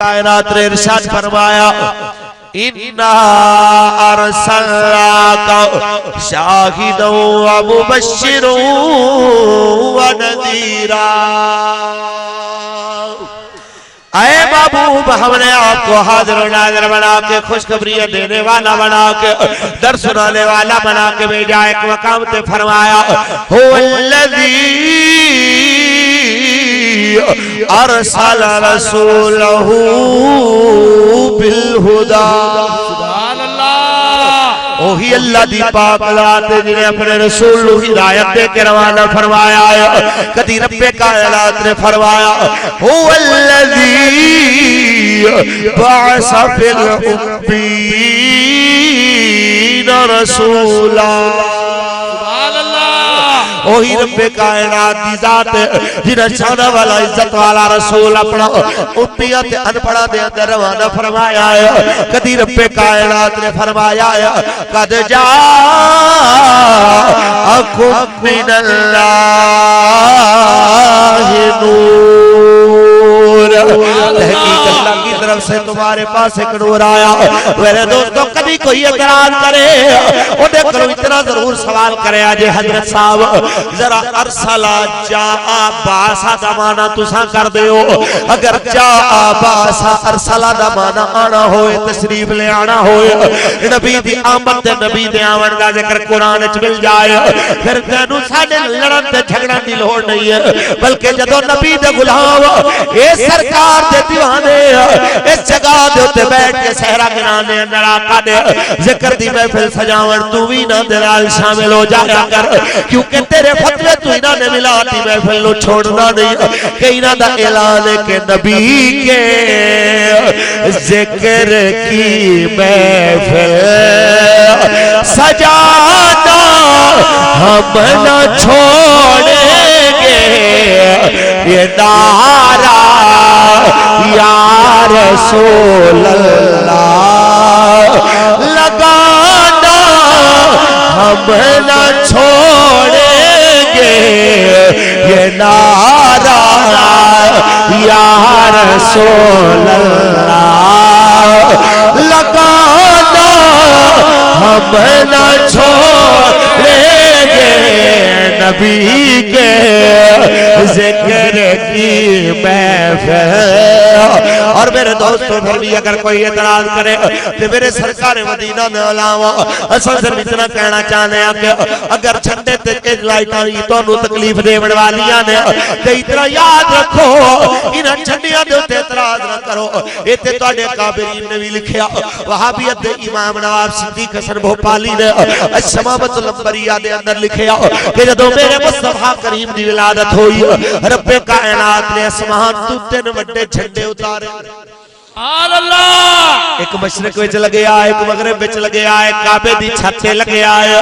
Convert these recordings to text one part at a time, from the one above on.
کائنات نے ارشاد فرمایا اِنَّا أَرْسَلْنَاكَ شَاهِدًا وَمُبَشِّرًا وَنَذِيرًا۔ اے محبوب، ہم نے آپ کو حاضر و ناظر بنا کے، خوشخبریاں دینے والا بنا کے، در سنانے والا بنا کے بھیجا۔ ایک مقام تے فرمایا هو الذی ارسل رسولہ بالہدی۔ سبحان اللہ۔ وہی اللہ دی پاک ذات جنہیں اپنے رسول ہدایت دے کے روانہ فرمایا ہے۔ کدی رب کائنات نے فرمایا هو الذی بعث فی الأمین رسولا۔ وہی رب کائنات دی ذات جنہیں شان والا عزت والا رسول اپنا امیت انپڑا دے اندر روانہ فرمایا ہے۔ کدی رب کائنات نے فرمایا ہے قد جاءکم من اللہ نور۔ تحقیق اللہ کی طرف سے تمہارے پاس ایک نور آیا۔ میرے دوستوں، کبھی کوئی اعتراض کرے انہیں کرو اتنا ضرور سوال کرے آجے حضرت صاحب ذرا ارسلا جاء باسا دا مانا تساں کر دے ہو۔ اگر جاء باسا ارسلا دا مانا آنا ہوئے، تشریف لے آنا ہوئے، نبی دی آمد دے نبی دے آمن کا ذکر قرآن اچ مل جائے، پھر تینو ساڑھے لڑن دے جھگڑن دی لوڑ نہیں ہے۔ بلکہ جدو نبی دے غلام اے سرکار دے دیوانے اس جگہ دے ہوتے بیٹھ کے سہرہ گنانے اندر آقا دے ذکر دی محفل سجاون تو بھی نہ دلال شامل ہو جایا کر، کیونکہ تیرے فتوے تو انہاں نے ملاتی محفل نو چھوڑنا نہیں کہ انہاں دا اعلان ہے کہ نبی کے ذکر کی محفل سجانا ہم نہ چھوڑیں گے، یہ نعرہ یا رسول اللہ لگانا ہم نہ چھوڑیں گے، یہ نعرہ یا رسول اللہ لگانا ہم نہ چھوڑیں گے، نبی کے ذکر کی محفل۔ اور میرے دوستوں، پھر بھی اگر کوئی اعتراض کرے تو میرے سرکار مدینہ میں علاوہ اصل سے اتنا کہنا چاہنے ہیں کہ اگر چھنڈے تے لائٹاں ہی تو انہوں تکلیف دے بڑوالیاں نے تو اتنا یاد رکھو انہاں چھنڈیاں دے ہوتے اعتراض نہ کرو۔ ایتے تو اڈے کابرین نے بھی لکھیا، وہابیت دے امام نواب صدیق حسن بھوپالی نے الشمامۃ الانبریہ دے اندر لکھیا کہ جدو میرے مصطفیٰ کریم دی ولادت ہوئی، رب کائنات نے اسمان تو تین وڈے جھنڈے اتارے۔ ایک مشرق وچ لگے آئے، ایک مغرب وچ لگے آئے، کعبے دی چھتے لگے آئے۔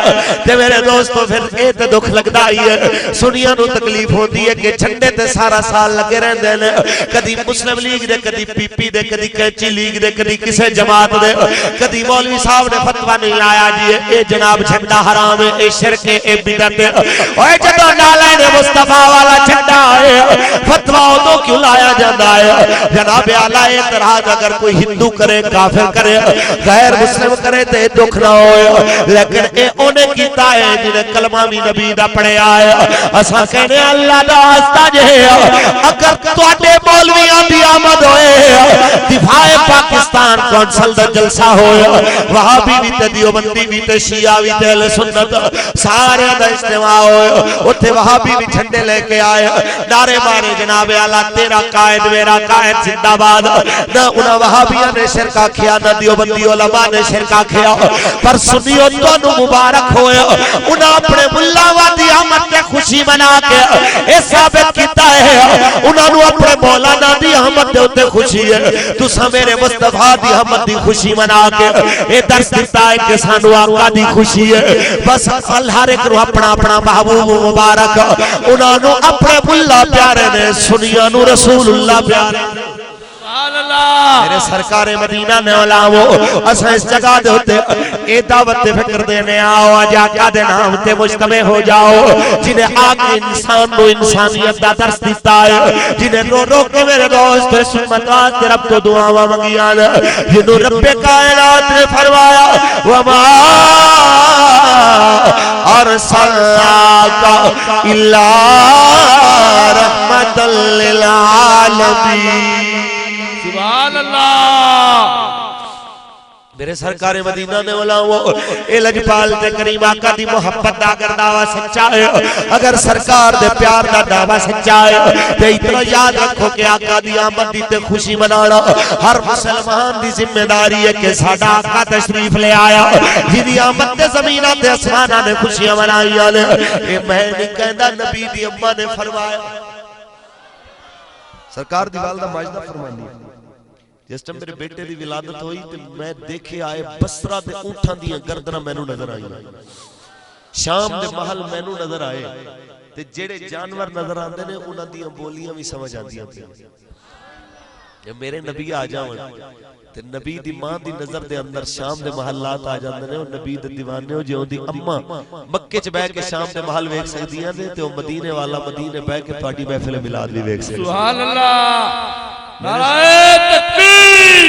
تے میرے دوستو، پھر اے تے دکھ لگدا ہی ہے، سنیاں نو تکلیف ہوندی ہے کہ جھنڈے تے سارا سال لگے رہندے نے، کدی مسلم لیگ دے، کدی پی پی دے، کدی کینچی لیگ دے، کدی کسے جماعت دے، کدی مولوی صاحب نے فتویٰ نہیں لایا جی اے جناب جھنڈا حرام ہے، اے شرک ہے، اے بدعت ہے۔ اوے جدو نالین مصطفیٰ والا جھنڈا ہے، فتویٰ تو کیوں لایا جاندا ہے؟ جناب اعلیٰ اعتراض اگر کوئی ہندو کرے، کافر کرے، غیر مسلم کرے تے دکھ نہ ہوئے، لیکن اے انہیں کیتا ہے جنہیں کلمہ بھی نبی دا پڑھے آئے۔ اساں کہنے اللہ دا آستہ جہے اگر تواڈے مولویاں دی آمد ہوئے، دفاع پاکستان کونسل دا جلسہ ہوئے، وہابی بھی تے دیوبندی بھی تے شیعہ بھی تے اہل سنت سارے دا اجتماع ہوئے، اتھے وہابی بھی جھنڈے لے کے آئے، نعرے مارے جناب اعلیٰ تیرا قائد میرا قائد زندہ باد۔ نہ انہاں وہابیاں نے شرکا کیا، نہ دیوبندی علماء نے شرکا کیا، پر سنیوں تو مبارک ہوئے انہاں اپنے ملاواں دی آمد تے خوشی منا کے اے ثابت کیتا ہے انہاں نو اپنے مولانا دی آمد دے اوتے خوشی ہے، تساں میرے مصطفیٰ دی آمد دی خوشی منا کے اے درس دیتا ہے کہ سانو آقا دی خوشی ہے۔ بس ہر ایک نو اپنا اپنا محبوب مبارک، انہاں نو اپنے ملا پیارے نے، سنیاں نو رسول اللہ پیارے۔ میرے میرے سرکار مدینہ نے علاوہ اساں اس جگہ دے ہوتے اے دعوت فکر دینے آؤ آج آقا دے نام تے مجتمع ہو جاؤ جنہیں آقا انسان کو انسانیت دا درس دیتا ہے جنہیں رو رو کے میرے دوست سمت واسطے رب تو دعاواں منگیان جنہوں رب کائنات نے فرمایا وما ارسلناک الا رحمت للعالمین سبحان اللہ میرے سرکار مدینہ نے علاوہ اے لجپال تے کریم آقا دی محبت دا اگر دعویٰ سچا ہے اگر سرکار دے پیار دا دعویٰ سچا ہے تے اتنا یاد رکھو کہ آقا دی آمد دی تے خوشی منانا ہر مسلمان دی ذمہ داری ہے کہ ساڈا آقا تشریف لے آیا جی آمد تے زمینہ تے اسمانہ نے خوشیاں منائی آنے اے میں نہیں کہندہ نبی دی اممہ نے فرمایا سرکار دی والدہ ماجدہ فرمانی جس ٹائم میرے بیٹے دی ولادت ہوئی تے میں دیکھے آئے بسرہ دے اونٹھاں دیاں گردناں مینوں نظر آئی شام دے محل مینوں نظر آئے تے جڑے جانور نظر آندے نے انہاں دیاں بولیاں بھی سمجھ آندیاں پیا جب میرے نبی آ جاون تے نبی دی ماں دی نظر دے اندر شام دے محلات آ جاندے نے او نبی دے دیوانے ہو جیوں دی اماں مکے چ بیٹھ کے شام دے محل ویکھ سکدیاں نے تے او مدینے والا مدینے بیٹھ کے تہاڈی محفل میلاد بھی ویکھ سکدے سبحان اللہ نعرہ تکبیر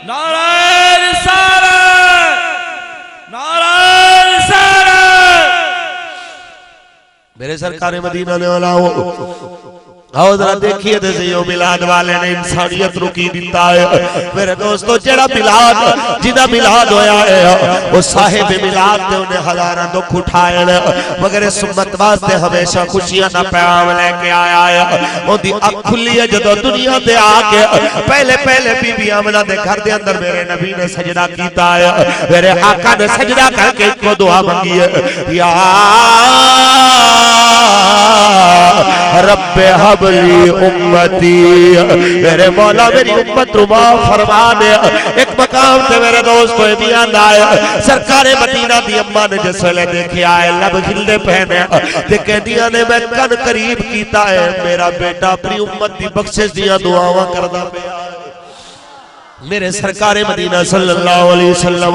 نعرہ رسالت نعرہ رسالت میرے سرکار مدینہ نے علاوہ آؤ ذرا دیکھئے دے زیو ملاد والے نے انسانیت رکی دیتا ہے میرے دوستو جڑا ملاد جنہ ملاد ہویا ہے وہ صاحب ملاد دے انہیں ہزارہ دکھ اٹھائے مگر اس امت واسطے ہمیشہ خوشیاں نہ پیام لے کے آیا ہے وہ دی اب کھلی ہے جدو دنیا دے آگے پہلے بی بی آمنہ دے گھر دے اندر میرے نبی نے سجدہ کیتا ہے میرے آقا نے سجدہ کر کے ایک کو دعا مانگی ہے یا رب حبلی امتی میرے مولا میری امت رما فرما دے ایک مقام تے میرے دوست کو بھی آندہ آیا سرکار مدینہ دی اممہ نے جس ویلے دیکھے آئے لب گھلنے پہنے تے کہدیاں نے میں کن قریب کیتا ہے میرا بیٹا اپنی امت دی بخشش دیا دعاواں کردہ پہ میرے سرکار مدینہ صلی اللہ علیہ وسلم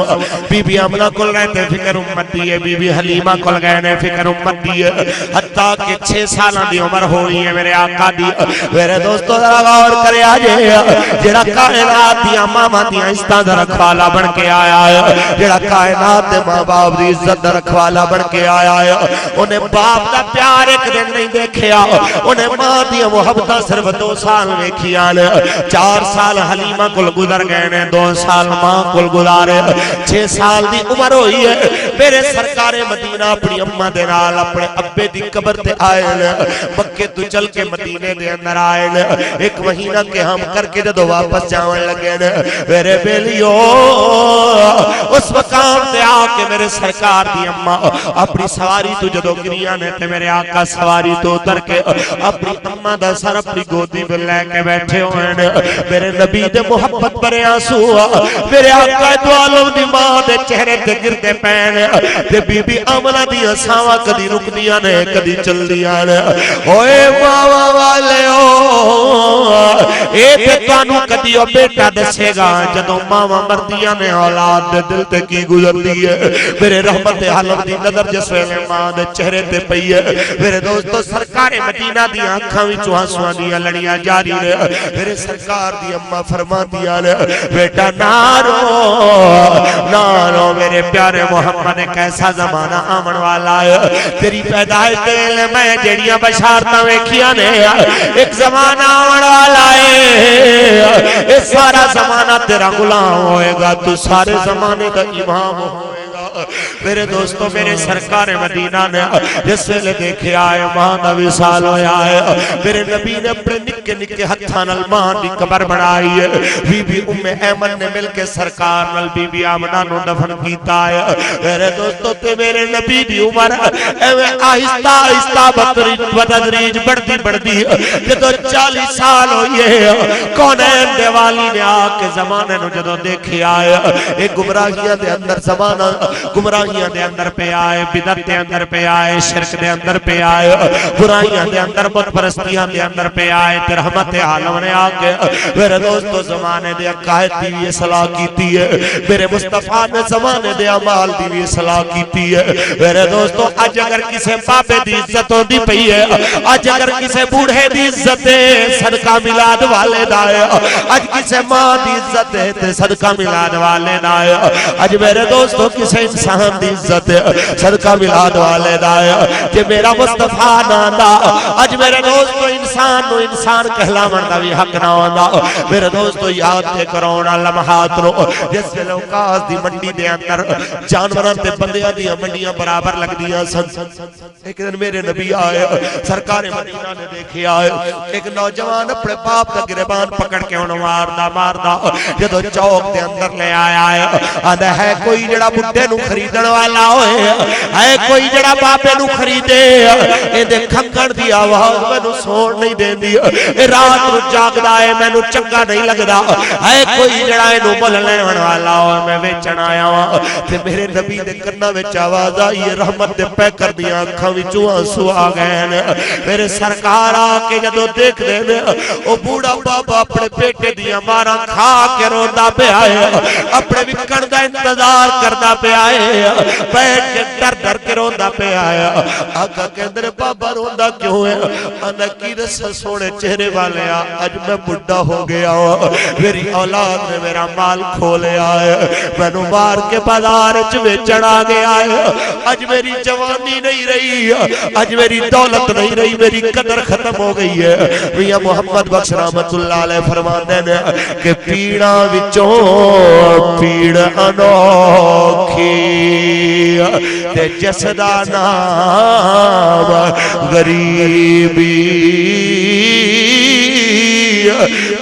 بی بی آمنہ کل گئے تھے فکر امت دیئے بی بی حلیمہ کل گئے نے فکر امت دیئے حتیٰ کہ 6 سالہ دی عمر ہوئی ہے میرے آقا دی میرے دوستو ذرا غور کرے آجے جڑا کائنات دیا ماما دیا عزتہ در رکھوالا بن کے آیا ہے جڑا کائنات دے ماں باپ دی عزت در رکھوالا بن کے آیا ہے انہیں باپ دا پیار ایک دن نہیں دیکھیا انہیں ماں دیا محبتہ صرف 2 سال میں کیا 4 سال حلیمہ کل گزر گئے نے 2 سال ماں کل گزارے 6 سال دی عمر ہوئی ہے میرے سرکار مدینہ اپنی اممہ دے نال اپنے ابے دی قبر تے آئے مکے تو چل کے مدینے دے اندر آئے 1 مہینہ کے ہم کر کے جدو واپس جاون لگے میرے بیلیو اس مقام تے آ کے میرے سرکار دی اممہ اپنی سواری تو جدو گریاں نے تے میرے آقا سواری تو اتر کے اپنی اممہ دا سر اپنی گودی میں لے کے بیٹھے ہوئے میرے نبی دے محبت پر آنسو میرے آقا دو عالم دی ماں دے چہرے تے گردے پین تے بی بی آمنہ دی اساواں کدی رک دیا نے کدی چل دیا نے اوے ماما والے ہو اے تے تانوں کدی او بیٹا دسے گا جدوں ماما مردیاں نے اولاد دے دل تے کی گزر دی ہے میرے رحمت عالم دی نظر جس ویلے ماں دے چہرے تے پئی ہے میرے دوستو سرکار مدینہ دی آنکھاں وچوں آنسواں دیاں لڑیاں جاری نے میرے سرکار دی اماں فرما دیا بیٹا نارو میرے پیارے محمد نے کیسا زمانہ آمن والا ہے تیری پیدائش دل میں جڑیاں بشارتاں ویکھیاں نے ایک زمانہ آمن والا ہے اس سارا زمانہ تیرا غلام ہوئے گا تو سارے زمانے کا امام ہوئے گا میرے دوستو میرے سرکار مدینہ نے جس ویلے دیکھے آئے ماں دا وصال ہویا ہے میرے نبی نے اپنے نکے نکے ہتھاں نال ماں دی قبر بنائی ہے بی بی ام ایمن نے مل کے سرکار نال بی بی آمنہ نو دفن کیتا ہے میرے میرے دوستو تے میرے نبی دی عمر ایویں آہستہ آہستہ بتدریج بڑھتی جدو 40 سال ہوئے کونین دے والی نے آ کے زمانے نو جدو دیکھی آئے ایک گمراہیاں دے اندر زمانہ گمراہیاں دے اندر پہ آئے بدعت دے اندر پہ آئے شرک دے اندر پہ آئے برائیاں دے اندر بت پرستیاں دے اندر پہ آئے تے رحمت عالم نے آ کے میرے دوستو زمانے دے عقائد دی بھی اصلاح کیتی ہے میرے مصطفیٰ نے زمانے دے اعمال دی بھی اصلاح کیتی ہے میرے دوستو اج اگر کسے بابے دی عزت ہوندی پئی ہے اج اگر کسے بوڑھے دی عزت ہے صدقہ میلاد والے دا ہے اج کسے ماں دی عزت ہے تے صدقہ میلاد والے دا ہے اج میرے دوستو کسے انسان دی عزت ہے صدقہ میلاد والے دا ہے کہ میرا مصطفیٰ ناندا اج میرے دوستو انسان نو انسان کہلاون دا بھی حق نہ ہوندا میرے دوستو یاد تے کرونا لمحات نو جس ویلے اوقاس دی منڈی دے اندر جانوراں تے بندیاں دی منڈیاں برابر لگدیاں سن ایک دن میرے نبی آئے سرکار مدینہ نے دیکھے آئے ایک نوجوان اپنے باپ دا گریبان پکڑ کے انہوں ماردا جدو چوک دے اندر لے آیا ہے آدھا ہے کوئی جڑا بڈھے نو خریدن والا ہوئے ہے کوئی جڑا باپے نو خریدے اے دے کھنگن دی آواز میں نو سون نہیں دین دی اے رات نو جاگدا ہے میں نو چنگا نہیں لگدا ہے کوئی جڑا انو مل لین والا ہوئے میں ویچن آیا ہوں تے میرے نبی دے کرنا وچ آواز آئی ہے رحمت دے پہ کر دیا آنکھاں وچوں آنسو آ گئے میرے سرکار آ کے جدو دیکھ دے او بوڑھا بابا اپنے بیٹے دیا مارا کھا کے روندا پہ آئے اپنے وکن دا انتظار کردا پہ آئے بیٹھ کے ڈر کے روندا پہ آیا آقا کے اندر بابا روندا کیوں ہے انا کی رسل سونے چہرے والے آج میں بڑھا ہو گیا میری اولاد نے میرا مال کھولے آئے میں نو مار کے بازار چوے چڑھا گیا ہے آج میری جوانی نہیں رہی آج میری دولت نہیں رہی میری قدر ختم ہو گئی ہے میاں محمد بخش رحمت اللہ علیہ فرماتے ہیں کہ پیڑا وچوں پیڑ انوکھی تے جسدہ نام غریبی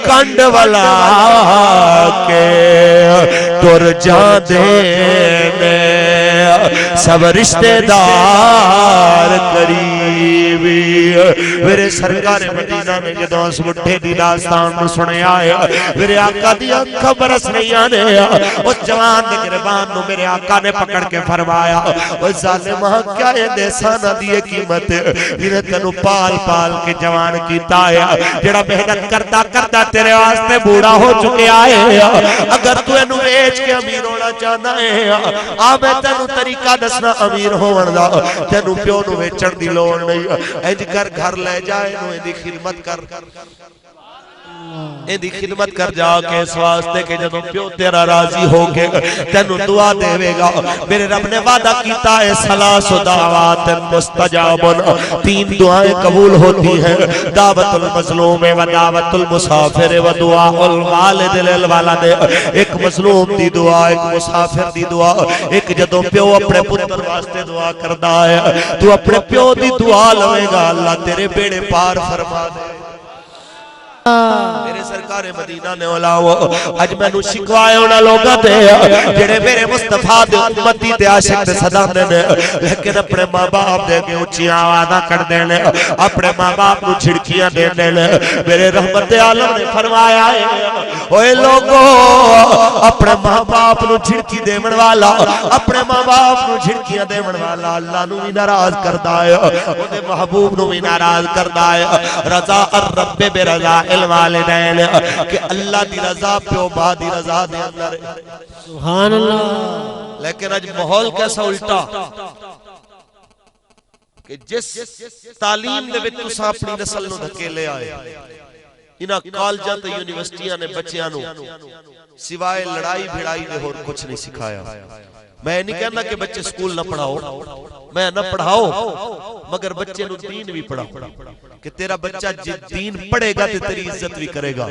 کنڈ والا کے تر جا دینے سب رشتہ دار قریبی میرے سرکار مدینہ نے جدو اس بڈھے دی داستان سنے آئے میرے آقا دی آنکھا برس نہیں آنے اس جوان دے گربان نو میرے آقا نے پکڑ کے فرمایا اس ظالمہ کیا یہ دیسانہ دیئے قیمت جنہیں تنو پال پال کے جوان کیتا ہے جڑا محنت کرتا تیرے واسطے بوڑھا ہو چکے آئے اگر تو انو بیچ کے امیر ہونا چاہنا ہے آمیں تنو طریقہ دسنا امیر ہون دا تنو پیو نو بیچن دی لوڑ نہیں اینج کر گھر لے جائے نو ایندی خدمت کر ایندی خدمت کر جا کے اس واسطے کہ جدو پیو تیرا راضی ہو کے تینو دعا دے گا میرے رب نے وعدہ کیتا ہے سلاس و دعوات مستجابن 3 دعائیں قبول ہوتی ہیں دعوت المظلوم و دعوت المسافر و دعا الوالد للوالد ایک مظلوم دی دعا ایک مسافر دی دعا ایک جدو پیو اپنے پتر واسطے دعا کردہ ہے تو اپنے پیو دی دعا لوے گا اللہ تیرے بیڑے پار فرما دے میرے سرکار مدینہ نے اولاو اج میں نو شکوائے ہونا لوگا دے جڑے میرے مصطفیٰ دے امتی دے عاشق دے صدا دینے لیکن اپنے ماں باپ دے کے اچھی آوازہ کر دینے اپنے ماں باپ نو چھڑکیاں دے دینے میرے رحمت عالم نے فرمایا ہے اوے لوگو اپنے ماں باپ نو چھڑکی دے من والا اپنے ماں باپ نو چھڑکیاں دے من والا اللہ نو بھی ناراض کردہ ہے انہیں محبوب نو بھی ناراض کردہ ہے رضا الرب بے رضا الوالدین کہ اللہ دی رضا پیو با دی رضا دے اندر سبحان اللہ لیکن آج ماحول کیسا الٹا کہ جس تعلیم دے وچ تساں اپنی نسل نو دھکے لے آئے انہاں کالجاں تے یونیورسٹیاں نے بچیاں نو سوائے لڑائی بھڑائی دے اور کچھ نہیں سکھایا میں نہیں کہنا کہ بچے سکول نہ پڑھاؤ میں نہ پڑھاؤ مگر بچے نو دین بھی پڑھاؤ کہ تیرا بچہ دین پڑھے گا تے تیری عزت بھی کرے گا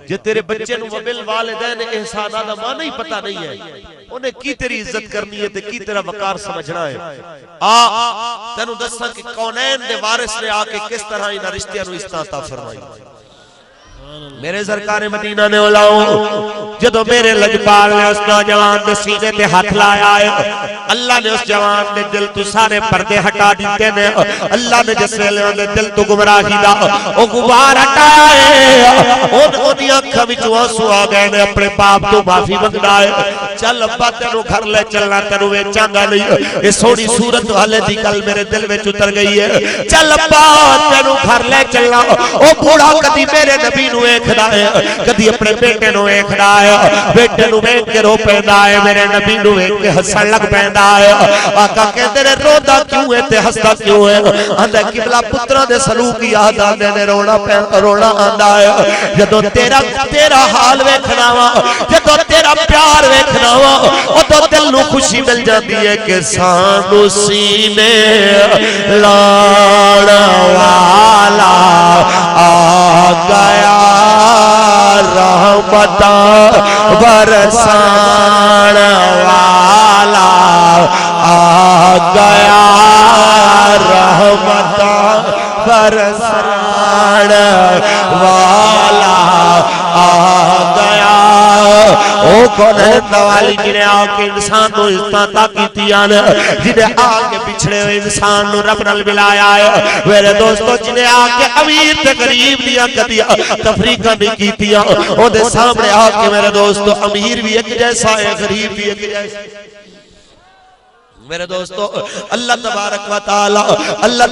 جے تیرے بچے نو وبالوالدین احسانا دا معنی ہی پتہ نہیں ہے انہیں کی تیری عزت کرنی ہے تے کی تیرا وقار سمجھنا ہے تینو دسا کہ کونین دے وارث نے آ کے کس طرح انہاں رشتیاں نو استعطا فرمائی میرے سرکار مدینہ نے اولاؤ جدو میرے لجپال نے اس نوجوان دے سینے تے ہاتھ لایا ہے اللہ نے اس جوان نے دل تو سارے پردے ہٹا دیتے نے اللہ نے جس ویلے دے دل تو گمراہی دا او غبار ہٹائے اون دی اکھاں وچوں آنسو آ گئے نے اپنے باپ تو معافی منگدا ہے چل ابا تینوں گھر لے چلنا تینوں ویچاں گا نہیں یہ سونی صورت والے دی گل میرے دل وچ اتر گئی ہے چل ابا تینوں گھر لے چلنا او بوڑھا کدی میرے نبی نو ویکھدا ہے کدی اپنے بیٹے نو ویکھدا ہے بیٹے نو ویکھ کے رو پیندا ہے میرے نبی نو ویکھ کے ہسن لگ پیندا ہے آقا کہندے نے روندا کیوں ہے تے ہسدا کیوں ہے آندا قبلہ پتراں دے سلوک یاد آندے نے رونا آندا ہے جدوں تیرا حال ویکھنا وا جدوں تیرا پیار ویکھنا وا اودوں دل نو خوشی مل جاندی ہے کہ سانو سینے لاڑ والا آ گیا رحمت برسان والا آ گیا رحمت برسان والا آ گیا او کون ہے نوالی جنہیں آکے انسان نو استعطا کیتیاں جنہیں آکے پچھڑے ہوئے انسان نو رب نل ملایا ہے میرے دوستو جنہیں آکے امیر تے غریب دیا کدیا تفریقہ نہیں کیتیاں او دے سامنے آکے میرے دوستو امیر بھی ایک جیسا ہے غریب بھی ایک جیسا ہے میرے دوستو اللہ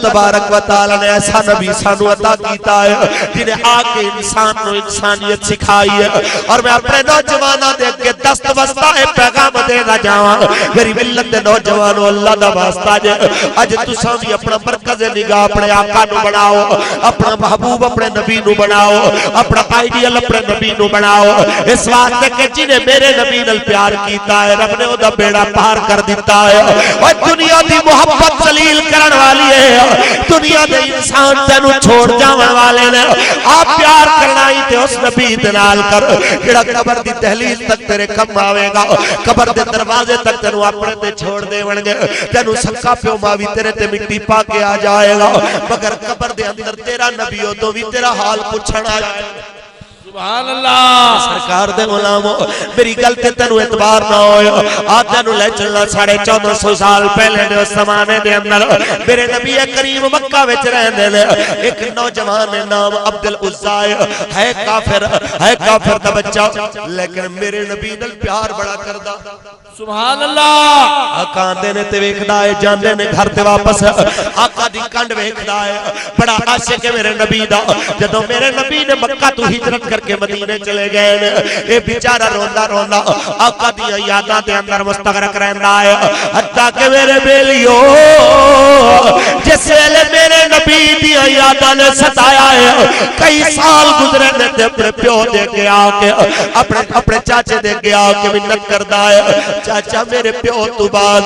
تبارک و تعالی نے ایسا نبی سانو عطا کیتا ہے جنہیں آکے انسان نو انسانیت سکھائی ہے اور میں اپنے نوجوانہ دیکھ کے دست وسطہ پیغام دینا جاواں میری ملت دے نوجوانو اللہ دا واسطہ جے اج تساں بھی اپنا مرکز نگاہ اپنے آقا نو بناؤ اپنا محبوب اپنے نبی نو بناؤ اپنا آئیڈیل اپنے نبی نو بناؤ اس واسطے کہ جنہیں میرے نبی نال پیار کیتا ہے رب نے او دا بیڑا پار کر دیتا ہے اور دنیا دی محبت ذلیل کرن والی ہے دنیا دے انسان تینوں چھوڑ جاون والے نے آپ پیار کرنا ہی تے اس نبی دے نال کر جڑا قبر دی دہلیز تک تیرے کم آوے گا قبر دے دروازے تک تینوں اپنے تے چھوڑ دے ون گے تینوں سکا پیو ماوی تیرے تے مٹی پا کے آ جائے گا مگر قبر دے اندر تیرا نبی ہو تو بھی تیرا حال پوچھنا آ جائے گا سبحان اللہ سرکار دے غلامو میری گل تے تینوں اعتبار نہ ہوئے آ تینوں لے چلنا 1450 سال پہلے دے اس زمانے دے اندر میرے نبی کریم مکہ وچ رہندے نے ایک نوجوان نے نام عبد العزا ہے کافر دا بچہ لیکن میرے نبی نال پیار بڑا کردا سبحان اللہ آقا آندے نے تے ویکھدا ہے جاندے نے گھر تے واپس آقا دی کنڈ ویکھدا ہے بڑا عاشق ہے میرے نبی دا جدوں میرے نبی نے مکہ تو ہجرت کر کے مدینے چلے گئے نے اے بیچارہ روندا آقا دی یاداں دے اندر مستغرق رہندا ہے حتیٰ کہ میرے بیلیو جس ویلے میرے نبی دی یاداں نے ستایا ہے کئی سال گزرے نے تے اپنے پیو دے کے آ کے اپنے چاچے دے کے آ کے منت کردا ہے چاچا میرے پیو تو بعد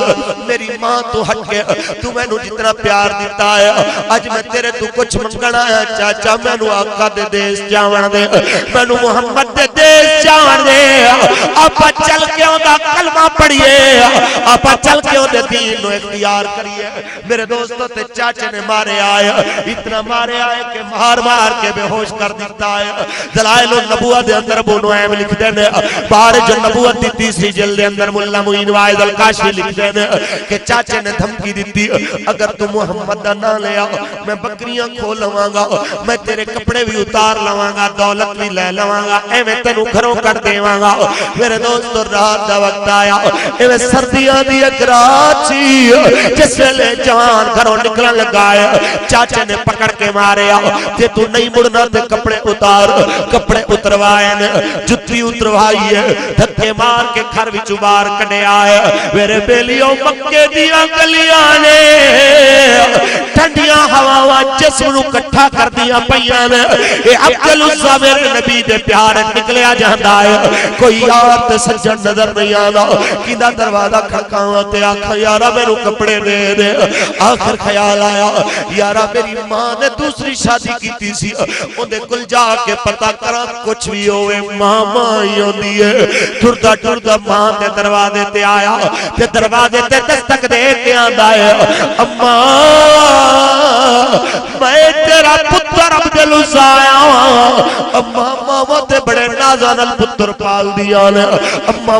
میری ماں تو ہٹ کے تو میں نو جتنا پیار دیتا ہے آج میں تیرے تو کچھ منگنا ہے چاچا میں نو آقا دے دیس جاون دے میں نو محمد دے دیس جاون دے آپا چل کے ہوں دا کلمہ پڑھئے آپا چل کے ہوں دے دین نو اختیار کریے میرے دوستوں تے چاچے نے مارے آئے اتنا مارے آئے کہ مار کے بے ہوش کر دیتا ہے دلائل النبوہ دے اندر ابو نعیم لکھ دینے بارج النبوت دی تیسری جلد دے اندر مولا معین واحد الکاشفی لکھ دینے کہ چاچے نے دھمکی دیتی اگر تو محمد دا نہ لیا میں بکریاں کھو لواں گا میں تیرے کپڑے بھی اتار لواں گا دولت بھی لے لواں گا اے میں تینوں گھروں کر دیواں گا میرے دوستو رات دا وقت آیا اے میں سردیاں دی ایک رات سی جس ویلے جوان گھروں نکلن لگا ہے چاچے نے پکڑ کے ماریا تے تو نہیں مڑنا تے کپڑے اتار کپڑے اتروائے نے جتی اتروائی ہے دھکے مار کے گھر وچ بار کڈے آئے میرے بیلیوں مکے دیاں گلیاں نے ٹھنڈیاں ہواواں جسم نو کٹھا کر دیاں پیاں نے اے عبد العزا میرے نبی دے پیار نکلیا جاندا ہے کوئی یار تے سجن نظر نہیں آندا کیندا دروازہ کھڑکاواں تے آکھاں یارا مینوں کپڑے دے دے آخر خیال آیا یارا میری ماں نے دوسری شادی کیتی سی اون دے کول جا کے پتہ کراں کچھ بھی ہوے ماما ہی ہوندی ہے ٹردا ماں دے دروازے تے آیا تے دروازے تے دستک دے کے آندا ہے اماں میں تیرا پتر عبد العزا آیا اماں ماما تے بڑے نازاں نال پتر پال دیا نے اماں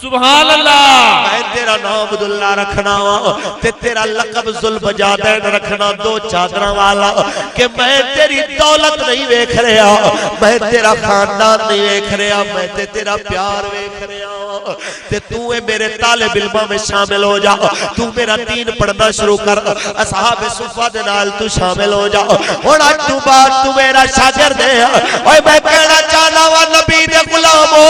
سبحان اللہ میں تیرا نام عبداللہ رکھنا تے تیرا لقب ذوالبجادین رکھنا دو چادراں والا کہ میں تیری دولت نہیں ویکھ رہا میں تیرا خاندان نہیں ویکھ رہا میں تیرا پیار ویکھ رہا تے تو میرے طالب علماں میں شامل ہو جا تو میرا دین پڑھنا شروع کر اصحاب صفہ دے نال تو شامل ہو جا ہن اج تو بعد تو میرا شاگرد ہے اوے میں کہنا چاہنا وا نبی دے غلامو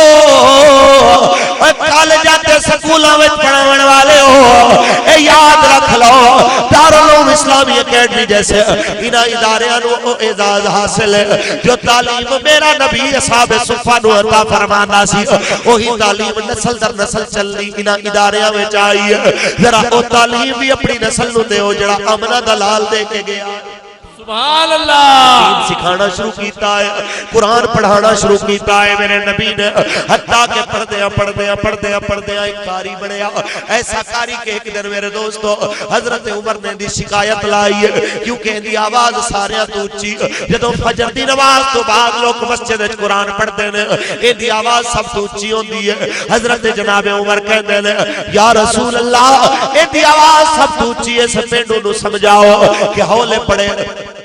اوے کالجاں تے سکولاں وچ پڑھاون والے ہو اے یاد رکھ لو دارالعلوم اسلامی اکیڈمی جیسے انہاں اداریاں نو اعزاز حاصل ہے جو تعلیم میرا نبی اصحاب صفہ نو عطا فرمانا سی وہی تعلیم نسل در نسل چلنی انہاں اداریاں وچ آئی ہے ذرا او تعلیم بھی اپنی نسل نو دیو جڑا امنا دا لال دے کے گیا سبحان اللہ دین سکھانا شروع کیتا ہے قرآن پڑھانا شروع کیتا ہے میرے نبی نے حتیٰ کہ پڑھدیاں ایک قاری بنیا ایسا قاری کہ ایک دن میرے دوستو حضرت عمر نے دی شکایت لائی ہے کیونکہ ان دی آواز ساریاں تو اچھی جدو فجر دی نماز تو بعد لوگ مسجد قرآن پڑھتے ہیں ان دی آواز سب تو اچھی ہوندی ہے حضرت جناب عمر کہتے ہیں یا رسول اللہ ان دی آواز سب تو اچھی ہے سپینڈو نو سمجھاؤ کہ ہولے پڑے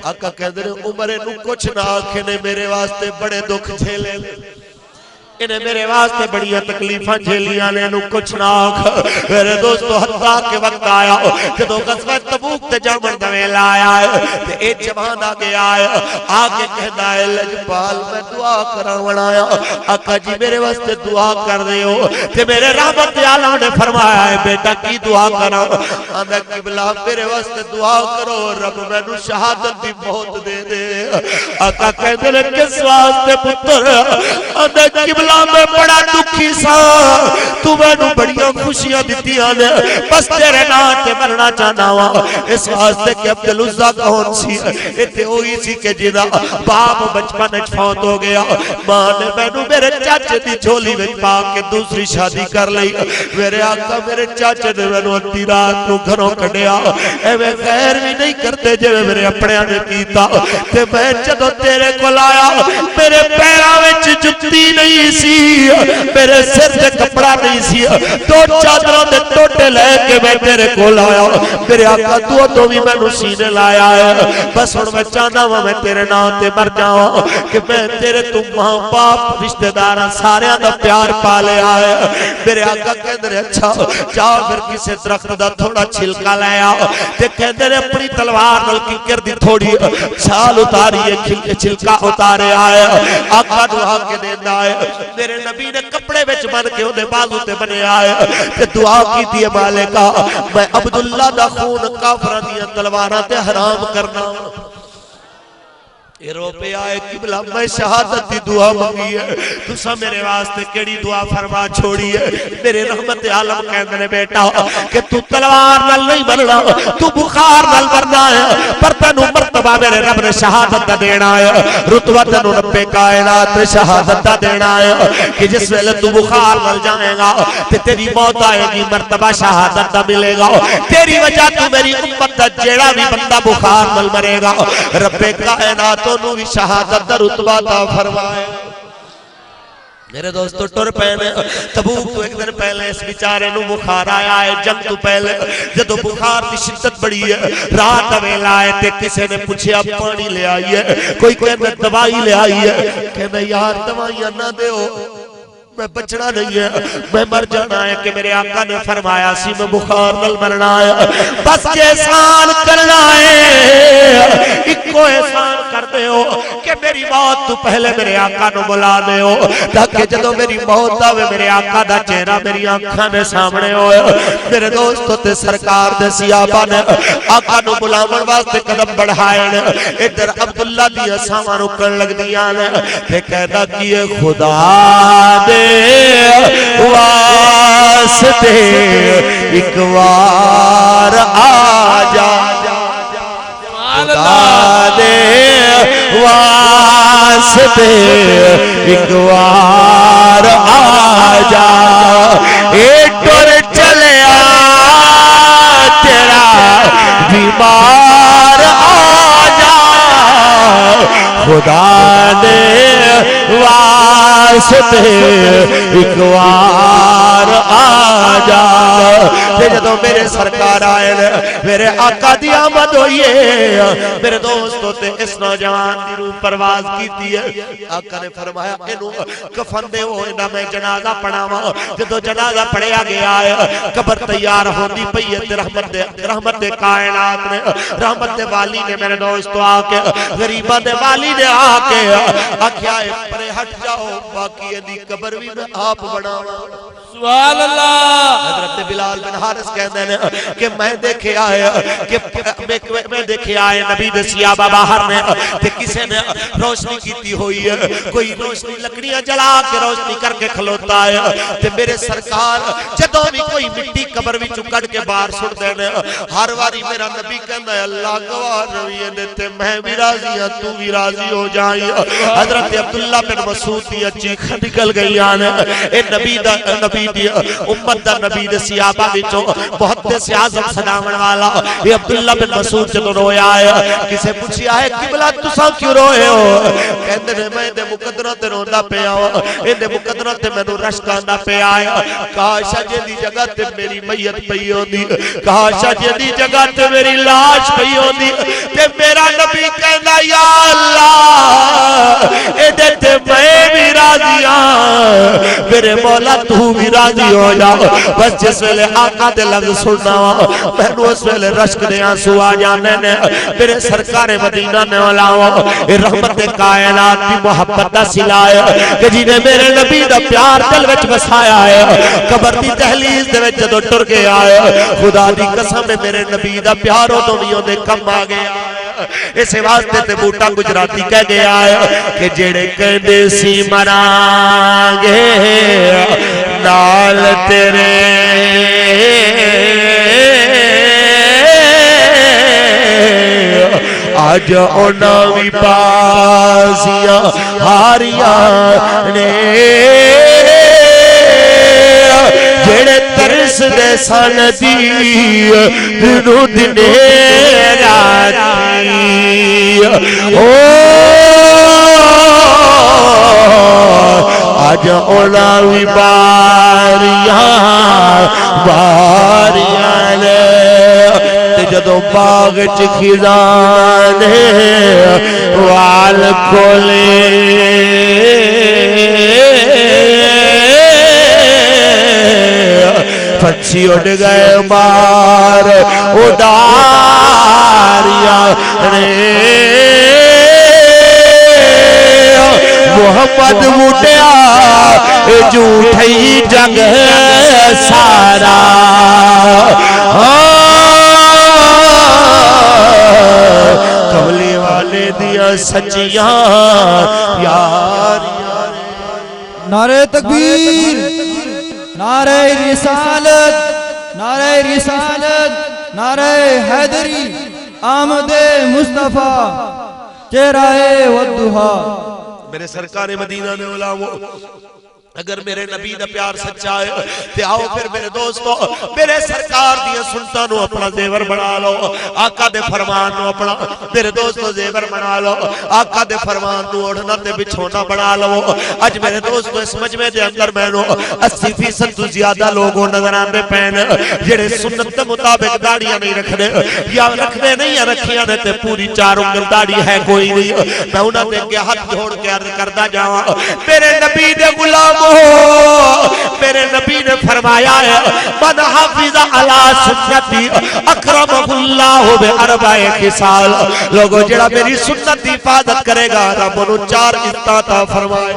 آقا کہتے ہیں عمر نو کچھ نہ آنکھیں نے میرے واسطے بڑے دکھ جھیلے انہیں میرے واسطے بڑیاں تکلیفاں جھیلیاں نے انہوں کچھ نہ آنکھ میرے دوستو حتیٰ کے وقت آیا جدو غزوہ تبوک تے جامن دویل آیا ہے تے ایک جوان آگے آیا آگے کہنا ہے لجپال میں دعا کراون آیا آقا جی میرے واسطے دعا کر رہے ہو تے میرے رحمت عالم نے فرمایا ہے بیٹا کی دعا کرا آندہ قبلہ میرے واسطے دعا کرو رب میں نو شہادت دی موت دے دے آقا کہتے ہیں کس واسطے پتر آندہ قبلہ میں بڑا دکھی سا تو میں نو بڑیاں خوشیاں دیتی آنے بس تیرے ناتے مرنا چاہنا ہوا اس واسطے کہ عبدالعزہ کون سی اتے ہوئی سی کہ جنا باپ بچپن اچھفوت ہو گیا ماں نے میں نو میرے چاچے دی جھولی میں پاک کے دوسری شادی کر لئی میرے آقا میرے چاچے نے میں نو اتی رات نو گھروں کڑیا اے میں خیر بھی نہیں کرتے جو میرے اپنے آنے کیتا تے میں جدو تیرے کو لایا میرے پیرا میں جتی نہیں سی میرے سر سے کپڑا نہیں سی دو چادروں دے ٹوٹے لے کے میں تیرے کو لایا میرے آقا تو بھی میں نو سینے لایا ہے بس ہن میں چاہنا ہوں میں تیرے نام تے مر جاؤں کہ میں تیرے تو ماں باپ رشتہ داراں سارے دا پیار پا لے آئے میرے آقا کہندے نے اچھا جاؤ پھر کسی درخت دا تھوڑا چھلکا لے آؤ تے کہندے نے اپنی تلوار نال کنکر دی تھوڑی چھال اتاری ہے چھلکا اتارے آئے آقا دعا کے دیندا ہے میرے نبی نے کپڑے وچ بن کے اودے بازو تے بنے آئے تے دعا کیتی ہے مالکا میں عبداللہ دا خون کافراں دیاں تلواراں تے حرام کرنا اے رو پہ آئے قبلہ میں شہادت دی دعا مانگی ہے تسا میرے واسطے کیڑی دعا فرما چھوڑی ہے میرے رحمت عالم کہندے نے بیٹا کہ تو تلوار نال نہیں مرنا تو بخار نال مرنا ہے پر تینو مرتبہ میرے رب نے شہادت دا دینا ہے رتبہ تینو رب کائنات شہادت دا دینا ہے کہ جس ویلے تو بخار نال جائے گا تے تیری موت آئے گی مرتبہ شہادت دا ملے گا تیری وجہ تو میری امت دا جیڑا بھی بندہ بخار نال مرے گا رب کائنات تو بھی شہادت دا رتبہ تا فرمائے میرے دوستو ٹر پہنے تبوک تو ایک دن پہلے اس بیچارے نو بخار آیا ہے جنگ تو پہلے جدو بخار دی شدت بڑی ہے رات ویلا آئے تے کسے نے پوچھے اب پانی لے آئی ہے کوئی کہنے دوائی لے آئی ہے کہنے یار دوائیاں نہ دے ہو میں بچنا نہیں ہے میں مر جانا ہے کہ میرے آقا نے فرمایا سی میں بخار نل مرنا ہے بس کے احسان کرنا ہے ایک کو احسان کر دے ہو کہ میری موت تو پہلے میرے آقا نو بلا دے ہو تاکہ جدو میری موت آوے میرے آقا دا چہرہ میری آنکھاں نے سامنے ہوئے میرے دوستو تے سرکار دے سیابہ نے آقا نو بلاون واسطے قدم بڑھائے نے ادھر عبداللہ دی اسامہ رکن لگ دیا نے تے کہنا کیے خدا دے واسطے ایک وار آجا خدا دے واسطے ایک وار آجا اے ٹر چلیا تیرا بیمار آجا خدا دے واسطے ایک وار یار آ جا تے جدوں میرے سرکار آئے میرے آقا دی آمد ہوئی ہے میرے دوستو تے اس نوجوان دی روح پرواز کیتی ہے آقا نے فرمایا انہوں کفن دے ہو انہاں میں جنازہ پڑھاواں جدوں جنازہ پڑھیا گیا ہے قبر تیار ہوندی پئی ہے رحمت دے کائنات نے رحمت دے والی نے میرے دوستو آ کے غریباں دے والی نے آ کے آکھیا ہے پرے ہٹ جاؤ باقی دی قبر بھی میں آپ بناواں سبحان اللہ حضرت بلال بن حارث کہندے نے کہ میں دیکھے آیا کہ میں دیکھے آئے نبی دے صحابہ باہر نے تے کسے نے روشنی کیتی ہوئی ہے کوئی روشنی لکڑیاں جلا کے روشنی کر کے کھلوتا ہے تے میرے سرکار جدوں بھی کوئی مٹی قبر وچوں کڈ کے باہر سٹ دے نے ہر واری میرا نبی کہندا ہے اللہ گواہ رویے نے تے میں بھی راضی ہاں تو بھی راضی ہو جائیں حضرت عبداللہ بن مسعود دی چیخاں نکل گئیاں نے اے نبی دی امت دا نبی دے صحابہ وچوں محدث اعظم سناون والا یہ عبداللہ بن مسعود جدوں رویا ہے کسے پوچھیا ہے قبلہ تساں کیوں روئے ہو کہندے نے میں دے مقدرہ تے روندا پیا اے دے مقدرہ تے مینوں رشک آندا پیا ہے کاش اج دی جگہ تے میری میت پئی ہوندی کاش اج دی جگہ تے میری لاش پئی ہوندی تے میرا نبی کہندا یا اللہ اے دے تے میں بھی راضی ہاں میرے مولا تو بھی راضی ہو جا بس جس ویلے آقا دے لفظ سننا مینوں اس ویلے رشک دے آنسو آ جانے نے میرے سرکار مدینہ نے علاوہ رحمت کائنات دی محبت دا صلہ ہے کہ جنہیں میرے نبی دا پیار دل وچ وسایا ہے قبر دی دہلیز دے وچ جدوں ٹر کے آئے خدا دی قسم میرے نبی دا پیار اودوں وی اودے کم آ گیا اسے واسطے تے بوٹا گجراتی کہہ گیا ہے کہ جڑے کہندے سی مران گے نال تیرے آج اونا بھی بازیاں ہاریاں نے جڑے ترس دے سن دی دنوں دنے راتی آج اونا بھی باریاں لے جدوں باغ چ خزانے وال کھولے پچھی اڑ گئے مار اڈاریاں نے محمد مٹیا جھوٹی جگ سارا کملی والے دیا سچیاں یار نعرہ تکبیر نعرہ رسالت نعرہ رسالت نعرہ حیدری آمد مصطفیٰ چہرہ والدہا میرے سرکار مدینہ نے علامو اگر میرے نبی دا پیار سچا ہے تے آؤ پھر میرے دوستو میرے سرکار دیا سنتانوں اپنا زیور بنا لو آقا دے فرمان نو اپنا میرے دوستو زیور بنا لو آقا دے فرمان نو اڑھنا تے بچھونا بنا لو اج میرے دوستو اس مجمع دے اندر میں نو 80% تو زیادہ لوگوں نظر آندے پین جڑے سنت مطابق داڑیاں نہیں رکھنے یا رکھنے نہیں یا رکھیاں نے تے پوری 4 انگل داڑی ہے کوئی نہیں میں انہاں دے کے ہاتھ جوڑ کے عرض کردا جاواں میرے نبی دے غلام میرے نبی نے فرمایا ہے من حافظ علی سنتی اکرمہ اللہ باربع خصال لوگوں جڑا میری سنت دی حفاظت کرے گا رب انہوں 4 عزت عطا فرمائے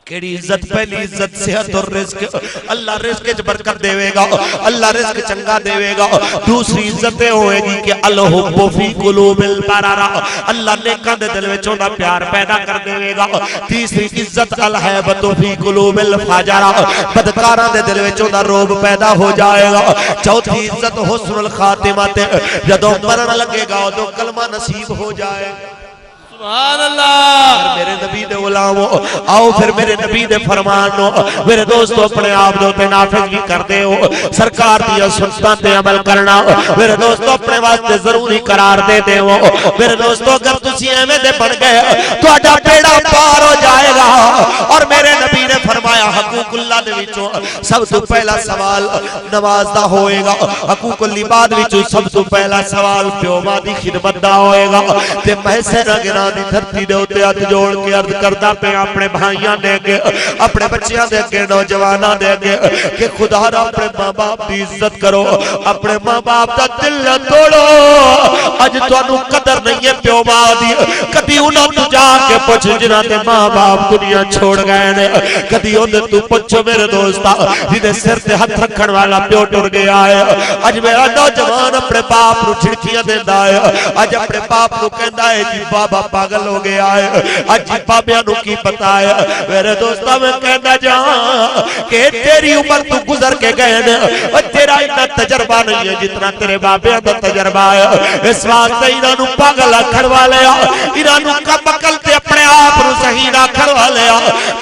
کیڑی عزت پہلی عزت صحت اور رزق اللہ رزق وچ برکت دے گا اللہ رزق چنگا دے گا دوسری عزت ہوئے گی کہ الحب فی قلوب البررہ اللہ نیکاں دے دل وچ اوندا پیار پیدا کر دے گا تیسری عزت الہیبت فی قلوب الفجرہ بدکاراں دے دل وچ اوندا روب پیدا ہو جائے گا چوتھی عزت حسن الخاتمہ تے جدوں مرن لگے گا تو کلمہ نصیب ہو جائے گا سبحان اللہ میرے نبی دے غلامو آؤ پھر میرے نبی دے فرمانو میرے دوستو اپنے آپ دو تے نافذ بھی کر دے ہو سرکار دیا سنتاں تے عمل کرنا میرے دوستو اپنے واسطے ضروری قرار دے دے ہو میرے دوستو اگر تسی ایویں دے بن گئے تو اڈا بیڑا پار ہو جائے گا اور میرے نبی نے فرمایا حقوق اللہ دے وچوں سب تو پہلا سوال نماز دا ہوئے گا حقوق العباد وچوں سب تو پہلا سوال پیو ماں دی خدمت دا ہوئے گا تے میں سیرا گنا دی دھرتی دے ہوتے ہاتھ جوڑ کے عرض کردہ پہ اپنے بھائیاں دے کے اپنے بچیاں دے کے نوجواناں دے کے کہ خدا را اپنے ماں باپ دی عزت کرو اپنے ماں باپ دا دل نہ توڑو اج تانوں قدر نہیں ہے پیو ماں دی کدی انہاں تو جا کے پوچھ جنہاں تے ماں باپ دنیا چھوڑ گئے نے کدی انہاں تو پوچھو میرے دوستا جدے سر تے ہاتھ رکھن والا پیو ٹر گیا ہے اج میرا نوجوان اپنے باپ نو جھڑکیاں دیندا ہے اج اپنے باپ نو کہندا ہے جی بابا پاگل ہو گیا ہے اج جی بابیاں نو کی پتا ہے میرے دوستا میں کہنا جہاں کہ تیری عمر تو گزر کے گئے نے اور تیرا اتنا تجربہ نہیں ہے جتنا تیرے بابیاں دا تجربہ ہے اس واسطے انہاں نو پاگل آکھن والے انہاں نو کم عقل تے اپنے آپ نو صحیح آکھن والے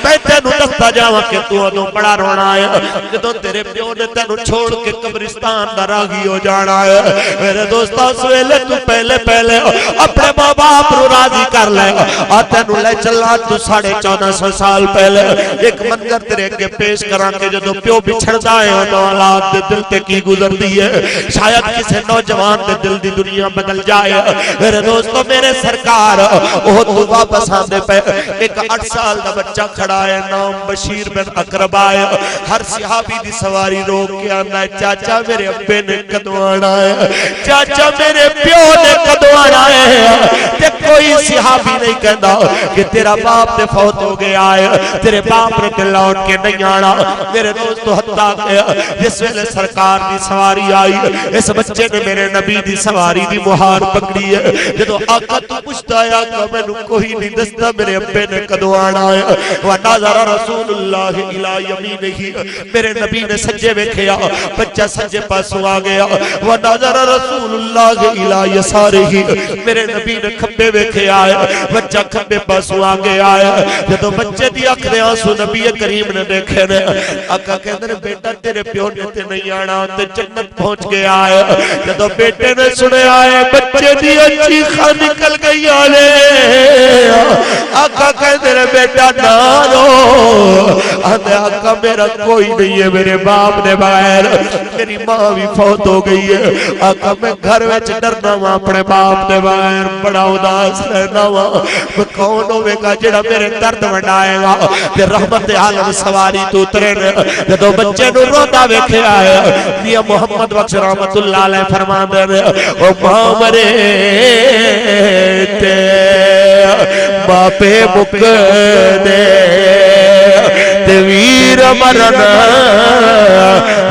میں تینوں دستا جاواں کہ تو ادوں بڑا رونا ہے جدوں تیرے پیو نے تینوں چھوڑ کے قبرستان دا راہی ہو جانا ہے میرے دوستا اس ویلے تو پہلے اپنے ماں باپ نو راضی کر لے اور تینوں لے چلا تو 1450 سال پہلے ایک منظر تیرے کے پیش کران کے جدوں پیو بچھڑدا ہے تو اولاد دے دل تے کی گزردی ہے شاید کسی نوجوان دے دل دی دنیا بدل جائے میرے دوستو میرے سرکار وہ تو واپس آندے پہ ایک 8 سال دا بچہ کھڑا ہے نام بشیر بن اقربا ہے ہر صحابی دی سواری روک کے آندا ہے چاچا میرے ابے نے کدوں آنا ہے چاچا میرے پیو نے کدوں آنا ہے تے کوئی صحابی نہیں کہندا کہ تیرا باپ تے فوت ہو گیا ہے تیرے باپ نے تے لوٹ کے نہیں آنا میرے دوستو حتیٰ کہ جس ویلے سرکار دی سواری آئی اس بچے نے میرے نبی دی سواری دی مہار پکڑی ہے جدو آقا تو پوچھتا ہے آقا میں نو کوئی نہیں دستا میرے ابے نے کدوں آنا ہے وَنَظَرَ رَسُولُ اللَّهِ إِلَىٰ يَمِينِهِ میرے نبی نے سجے ویکھیا بچہ سجے پاسوں آ گیا وَنَظَرَ رَسُولُ اللَّهِ إِلَىٰ يَسَارِهِ میرے نبی نے کھبے ویکھیا ہے بچہ کھبے پاسوں آ گیا ہے جدو بچے دی اکھ دے آنسو نبی کریم نے دیکھے نے آقا کہندے بیٹا تیرے پیو نے تے نہیں آنا تے جنت پہنچ گیا ہے جدو بیٹے نے سنیا ہے بچے دی اچھی خواہ نکل گئی آلے آقا کہندے بیٹا نہ رو آدھے آقا میرا کوئی نہیں ہے میرے باپ نے بغیر میری ماں بھی فوت ہو گئی ہے آقا میں گھر وچ ڈرنا ہوں اپنے باپ نے بغیر بڑا اداس رہنا ہوں میں کون ہوئے گا جڑا میرے درد وڈائے گا تے رحمت عالم سواری تو اترے جدو بچے نو روتا ویکھے آئے میاں محمد بخش رحمت اللہ علیہ فرما دے او ماں مرے تے باپے مک دے تے ویر مرن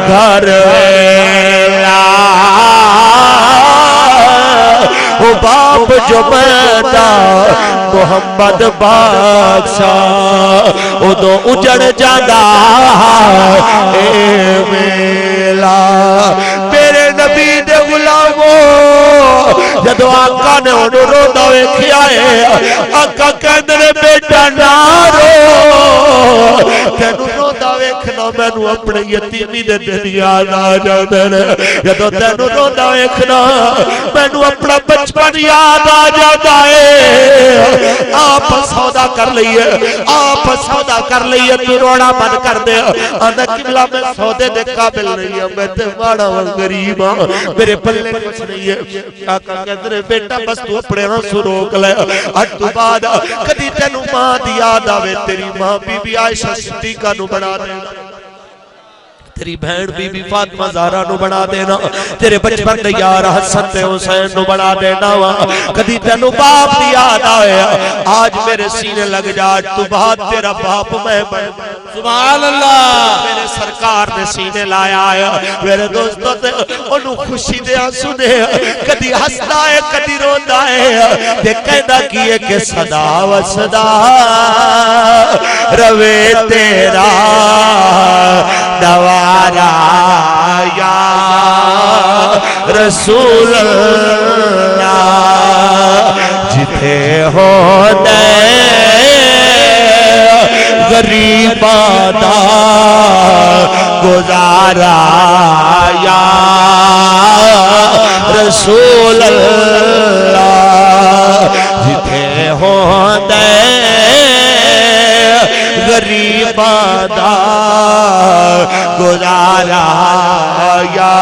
گھر او باپ جو بیٹا محمد بادشاہ او دو اجڑ جانا اے میلا میرے نبی دے غلاموں جدو آقا نے انہوں روتا ویکھیا ہے آقا کہندے بیٹا نہ رو تینوں روتا ویکھنا مینوں اپنے یتیمی دے دن یاد آ جاندے نے جدو تینوں روتا ویکھنا مینوں اپنا بچپن یاد آ جاتا ہے آپ سودا کر لئیے تو روڑا بند کر دے آدھا قبلہ میں سودے دے قابل نہیں ہوں میں تے ماڑا غریب ہوں میرے پلے کچھ نہیں ہے آقا کہتے ہیں بیٹا بس تو اپنے آنسو روک لے ہٹ تو بعد کدی تینوں ماں دی یاد آوے تیری ماں بی بی عائشہ صدیقہ نو بنا دینا تیری بہن بی بی فاطمہ زہرا نو بنا دینا تیرے بچپن دے یار حسن تے حسین نو بنا دینا کدی تینوں باپ دی یاد آئے آج میرے سینے لگ جا تو بعد تیرا باپ میں سبحان اللہ میرے سرکار نے سینے لایا ہے میرے دوستوں تے انہوں خوشی دے آنسو دے کدی ہستا ہے کدی روندہ ہے تے کہنا کیے کہ صدا و صدا روے تیرا دوارا یا رسول اللہ جتھے ہوندے غریباں دا گزارا یا رسول اللہ جتھے ہوندے غریباں دا گزارا یا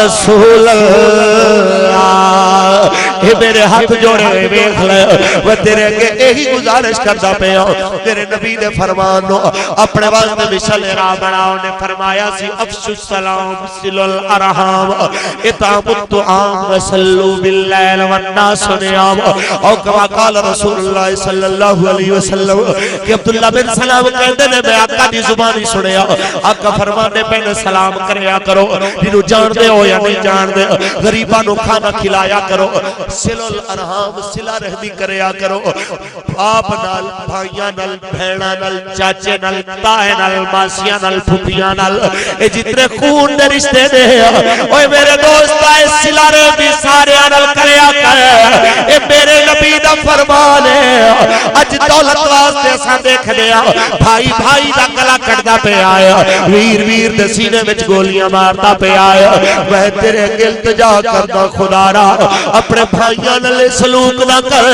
رسول اللہ اے میرے ہاتھ جوڑے ویکھ لے وہ تیرے اگے یہی گزارش کردا پیا تیرے نبی دے فرمان نو اپنے واسطے مشل راہ بناؤ نے فرمایا سی افشوا السلام صلوا الارحام اطعموا الطعام وصلوا باللیل والناس نیام او کما قال رسول اللہ صلی اللہ علیہ وسلم کہ عبداللہ بن سلام کہندے نے میں آقا دی زبانی سنیا آقا فرمانے پہنے سلام کریا کرو جنہوں جان دے ہو یا نہیں جان دے غریباں نو کھانا کھلایا کرو صلہ الارحام صلہ رحمی کریا کرو باپ نال بھائیاں نال بہناں نال چاچے نال تائے نال ماسیاں نال پھوپھیاں نال اے جتنے خون دے رشتے دے اوے میرے دوست اے صلہ رحمی سارے نال کریا کر اے میرے نبی دا فرمان ہے اج دولت واسطے اساں دیکھ دیا بھائی بھائی دا گلا کٹدا پیا ہے ویر ویر دے سینے وچ گولیاں ماردا پیا ہے میں تیرے اگے التجا کردا خدا را اپنے بھائیاں نال سلوک نہ کر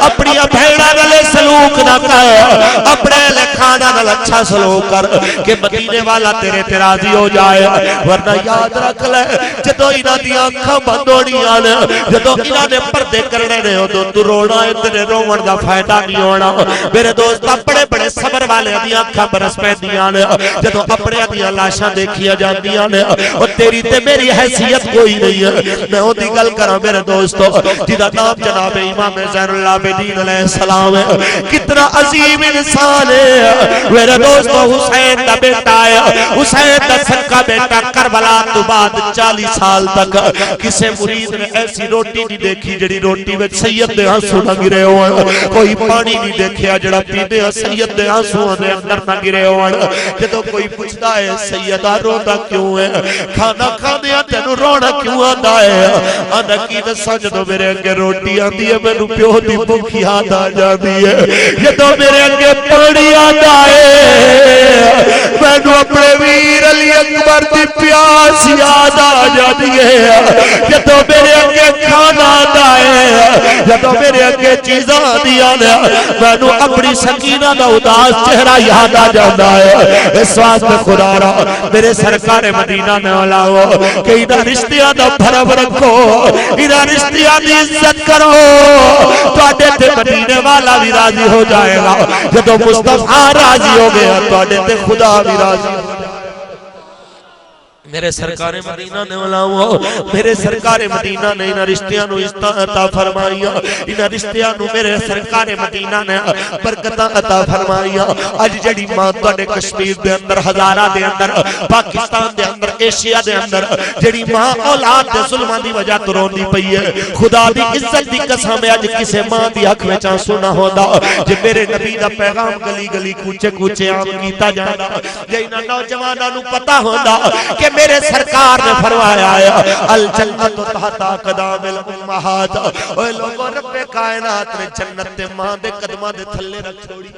اپنی بہناں نال سلوک نہ کر اپنے لکھانا نال اچھا سلوک کر کہ مدینے والا تیرے تے راضی ہو جائے ورنہ یاد رکھ لے جدوں انہاں دی اکھاں بند ہونیاں نے جدوں انہاں نے پردے کرنے نے اودوں تو رونا ہے تیرے رون دا فائدہ نہیں ہونا میرے دوست بڑے بڑے صبر والے دی اکھاں برس پیندیاں نے جدوں اپنے دیاں لاشاں دیکھیاں جاندیاں نے او تیری تے میری حیثیت کوئی نہیں ہے میں او دی گل کراں میرے دوستو جدا نام جناب امام زین العابدین علیہ السلام ہے کتنا عظیم انسان ہے میرے دوستو حسین دا بیٹا ہے حسین دا سکا بیٹا کربلا تو بعد 40 سال تک کسے مرید نے ایسی روٹی نہیں دیکھی جڑی روٹی وچ سید دے آنسو نہ گرے ہون کوئی پانی نہیں دیکھیا جڑا پیندے سید دے آنسو دے اندر نہ گرے ہون جدوں کوئی پوچھدا ہے سیدہ روندا کیوں ہے کھانا کھاندیاں تینوں رونا کیوں آندا ہے آندا کی دساں جدوں میرے اگے روٹی آندی ہے مینوں پیو دی بھوک یاد آ جاندی ہے جدوں میرے اگے پانی آندا ہے مینوں اپنے ویر علی اکبر دی پیاس یاد آ جاندی ہے جدوں میرے اگے کھانا آندا ہے جدوں میرے اگے چیزاں آندیاں نے مینوں اپنی سکینہ دا اداس چہرہ یاد آ جاندا ہے اس واسطے خدا را میرے سرکار مدینہ نے علاوہ کہ انہاں رشتیاں دا بھرم رکھو انہاں رشتیاں دی عزت کرو تواڈے تے مدینے والا بھی راضی ہو جائے گا جدوں مصطفیٰ راضی ہو گیا تواڈے تے خدا بھی راضی ہو جائے گا میرے سرکار مدینہ نے علاوہ میرے سرکار مدینہ نے انہاں رشتیاں نو عطا فرمائیا انہاں رشتیاں نو میرے سرکار مدینہ نے برکتاں عطا فرمائیا اج جڑی ماں تواڈے کشمیر دے اندر ہزارہ دے اندر پاکستان دے اندر ایشیا دے اندر جڑی ماں اولاد دے ظلماں دی وجہ تو روندی پئی ہے خدا دی عزت دی قسم ہے اج کسے ماں دی حق وچ آنسو نہ ہوندا جے میرے نبی دا پیغام گلی گلی کوچے کوچے عام کیتا جاندا جے انہاں نوجواناں نو پتہ ہوندا کہ میرے سرکار نے فرمایا ہے الجنت تحت اقدام الامہات اوے لوگوں رب کائنات نے جنت تے ماں دے قدماں دے تھلے رکھ چھوڑی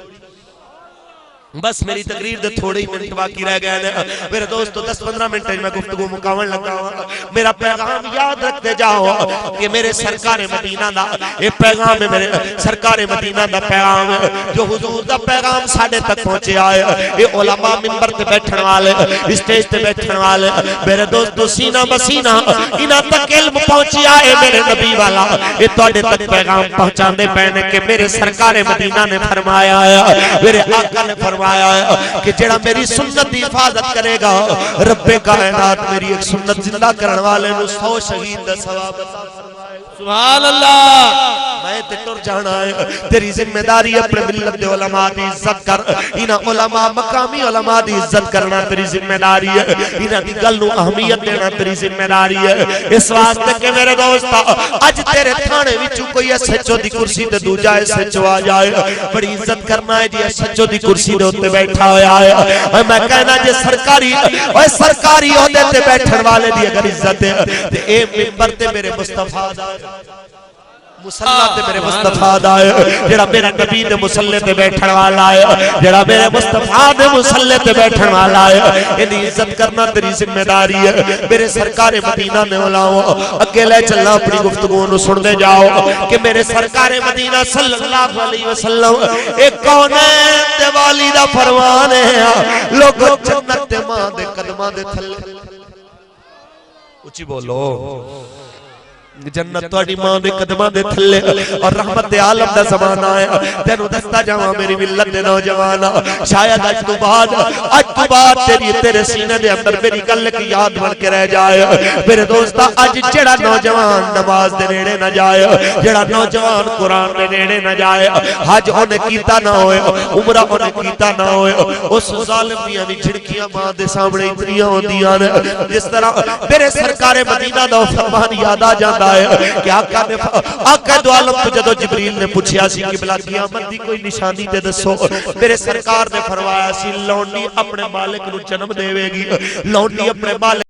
بس میری تقریر دے تھوڑے ہی منٹ باقی رہ گئے ہیں میرے دوستو 10-15 منٹ میں گفتگو مکمل لگا ہوں میرا پیغام یاد رکھتے جاؤ کہ میرے سرکار مدینہ دا یہ پیغام ہے میرے سرکار مدینہ دا پیغام ہے جو حضور دا پیغام ساڑھے تک پہنچے آئے یہ علماء منبر تے بیٹھن والے اسٹیج تے بیٹھن والے میرے دوستو سینہ بسینہ انہاں تک علم پہنچی آئے میرے نبی والا یہ توڑے تک پیغام پہنچانے پہنے کہ میرے سرکار مدینہ نے فرمایا ہے میرے آقا نے فرمایا کہ جڑا میری سنت دی حفاظت کرے گا رب کائنات میری ایک سنت زندہ کرنے والے نو 100 شہید دا ثواب عطا فرمائے سبحان اللہ میں تے ٹر جانا ہے تیری ذمہ داری اپنے ملت دے علماء دی عزت کر انہاں علماء مقامی علماء دی عزت کرنا تیری ذمہ داری ہے انہاں دی گل نو اہمیت دینا تیری ذمہ داری ہے اس واسطے کہ میرے دوستا اج تیرے تھانے وچوں کوئی ایس ایچ او دی کرسی تے دوجا ایس ایچ او آ جائے بڑی عزت کرنا ہے جی ایس ایچ او دی کرسی دے اوتے بیٹھا ہویا ہے میں کہنا جے سرکاری اوے سرکاری عہدے تے بیٹھن والے دی اگر عزت ہے تے اے منبر تے میرے مصطفیٰ دا مسلح تے میرے مصطفیٰ دا ہے جڑا میرے نبی دے مسلح تے بیٹھن والا ہے جڑا میرے مصطفیٰ دے مسلح تے بیٹھن والا ہے انہی عزت کرنا تیری ذمہ داری ہے میرے سرکار مدینہ نے علاوہ اکیلے چلنا اپنی گفتگو نو سن دے جاؤ کہ میرے سرکار مدینہ صلی اللہ علیہ وسلم ایک کونین تے والی دا فرمان ہے لوگ جنت تے ماں دے قدماں دے تھلے اچھی بولو جنت توڑی ماں دے قدماں دے تھلے اور رحمت عالم دا زمانہ ہے تینو دستا جاواں میری ملت دے نوجوانا شاید اج تو بعد تیرے سینے دے اندر میری گل کی یاد بن کے رہ جائے میرے دوستا اج جڑا نوجوان نماز دے نیڑے نہ جائے جڑا نوجوان قرآن دے نیڑے نہ جائے حج انہیں کیتا نہ ہوئے عمرہ انہیں کیتا نہ ہوئے اس ظالم دیاں بھی جھڑکیاں ماں دے سامنے اتنیاں ہوندیاں نے جس طرح میرے سرکار مدینہ دا فرمان یاد آ جاتا کہ آقا دو عالم تو جدو جبریل نے پوچھیا سی قبلہ قیامت دی کوئی نشانی دے دسو میرے سرکار نے فرمایا سی لونڈی اپنے مالک نو جنم دے گی لونڈی اپنے مالک